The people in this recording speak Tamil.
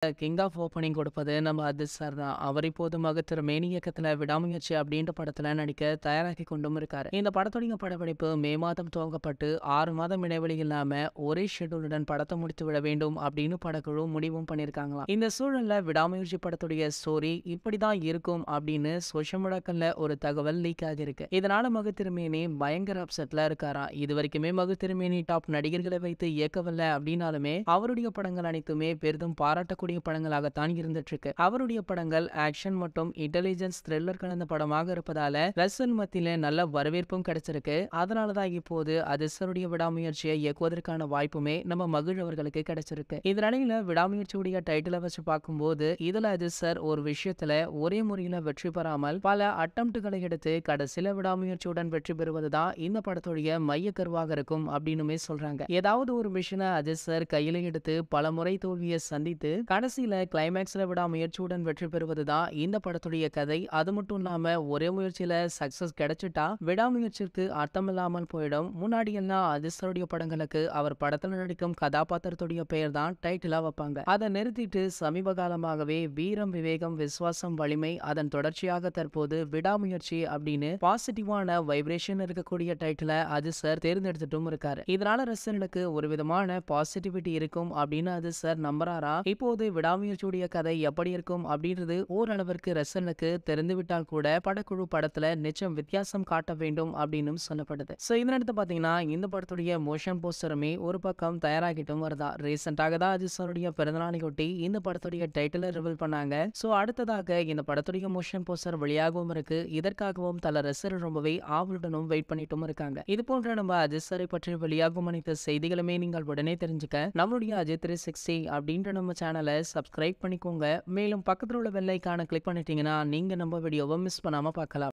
கிங் ஆஃப் ஓப்பனிங் கொடுப்பது நம்ம அஜித் சார் தான். அவர் இப்போது மகத்திர மேனி இயக்கத்துல விடாமுயற்சி அப்படின்ற படத்துல நடிக்க தயாராகி கொண்டும் இருக்காரு. இந்த படத்துடைய படப்பிடிப்பு மே மாதம் துவங்கப்பட்டு 6 மாதம் இடைவெளி இல்லாம ஒரே ஷெட்யூலுடன் படத்தை முடித்து விட வேண்டும் அப்படின்னு படக்குழு முடிவும் பண்ணிருக்காங்களாம். இந்த சூழல்ல விடாமுயற்சி படத்துடைய ஸ்டோரி இப்படிதான் இருக்கும் அப்படின்னு சோஷியல் மீடியாக்கள்ல ஒரு தகவல் லீக் ஆகிருக்கு. இதனால மகத்திருமேனி பயங்கர அப்செட்ல இருக்காராம். இது வரைக்குமே மகத்திருமேனி டாப் நடிகர்களை வைத்து இயக்கவில்லை அப்படின்னாலுமே அவருடைய படங்கள் அனைத்துமே பெரிதும் பாராட்டக்கூடிய படங்களாகத்தான் இருந்துட்டு இருக்கு. அவருடைய படங்கள் ஆக்ஷன் மற்றும் இன்டெலிஜென்ஸ் த்ரில்லர் கலந்த படமாக இருப்பதால ரசிகர்கள் மத்தியில நல்ல வரவேற்பும் கிடைச்சிருக்கு. அதனாலதான் இப்போது அஜித் விடாமுயற்சியை இயக்குவதற்கான வாய்ப்புமே நம்ம மகிழ் அவர்களுக்கு கிடைச்சிருக்கு. இந்த நிலையில விடாமுயற்சியுடைய டைட்டிலை வச்சு பார்க்கும்போது இதுல அஜித் சார் ஒரு விஷயத்துல ஒரே முறையில வெற்றி பெறாமல் பல அட்டம்ப்ட்களை எடுத்து கடைசியில விடாமுயற்சியுடன் வெற்றி பெறுவதுதான் இந்த படத்துடைய மைய கருவாக இருக்கும் அப்படின்னுமே சொல்றாங்க. ஏதாவது ஒரு மிஷனை அஜித் சார் கையில எடுத்து பல முறை தோல்வியை சந்தித்து கடைசியில கிளைமேக்ஸ்ல விடாமுயற்சியுடன் வெற்றி பெறுவதுதான் இந்த படத்துடைய கதை. அது மட்டும் இல்லாம ஒரே முயற்சியில சக்சஸ் கிடைச்சிட்டா விடாமுயற்சிக்கு அர்த்தமில்லாமல் போயிடும். முன்னாடி எல்லாம் அஜித் படங்களுக்கு அவர் படத்துல நடிக்கும் கதாபாத்திரத்துடைய பெயர் தான் டைட்டிலா வைப்பாங்க. அதை நிறுத்திட்டு சமீப காலமாகவே வீரம், விவேகம், விசுவாசம், வலிமை, அதன் தொடர்ச்சியாக தற்போது விடாமுயற்சி அப்படின்னு பாசிட்டிவான வைப்ரேஷன் இருக்கக்கூடிய டைட்டில அஜித் சார் தேர்ந்தெடுத்துட்டும் இருக்காரு. இதனால ரசிகர்களுக்கு ஒரு விதமான பாசிட்டிவிட்டி இருக்கும் அப்படின்னு அஜித் சார் நம்புறாரா? இப்போது விடாமுயற்சியுடைய கதை எப்படி இருக்கும் அப்படின்றது ஓரளவிற்கு ரசிகனுக்கு தெரிந்துவிட்டால் கூட படக்குழு படத்துல நிச்சயம் வித்தியாசம் காட்ட வேண்டும் அப்படின்னு சொல்லப்படுது. சோ இதனடுத்து பாத்தீங்கன்னா இந்த படத்துடைய மோஷன் போஸ்டருமே ஒரு பக்கம் தயாராகிட்டும் வருதா. ரீசெண்டாக தான் அஜித் சாருடைய பிறந்தநாளையொட்டி இந்த படத்துடைய டைட்டிலை ரிவீல் பண்ணாங்க. சோ அடுத்ததாக இந்த படத்துடைய மோஷன் போஸ்டர் வெளியாகவும் இருக்கு. இதற்காகவும் தல ரசிகர்கள் ரொம்பவே ஆவலுடனும் வெயிட் பண்ணிட்டும் இருக்காங்க. இது போன்ற நம்ம அஜித் சாரை பற்றி வெளியாகும் அனைத்து செய்திகளுமே நீங்கள் உடனே தெரிஞ்சுக்க நம்மளுடைய அஜித் 360 அப்படின்ற நம்ம சேனலை சப்ஸ்கிரைப் பண்ணிக்கோங்க. மேலும் பக்கத்தில் உள்ள பெல் ஐகானை கிளிக் பண்ணிட்டீங்கன்னா நீங்க நம்ம வீடியோவை மிஸ் பண்ணாம பார்க்கலாம்.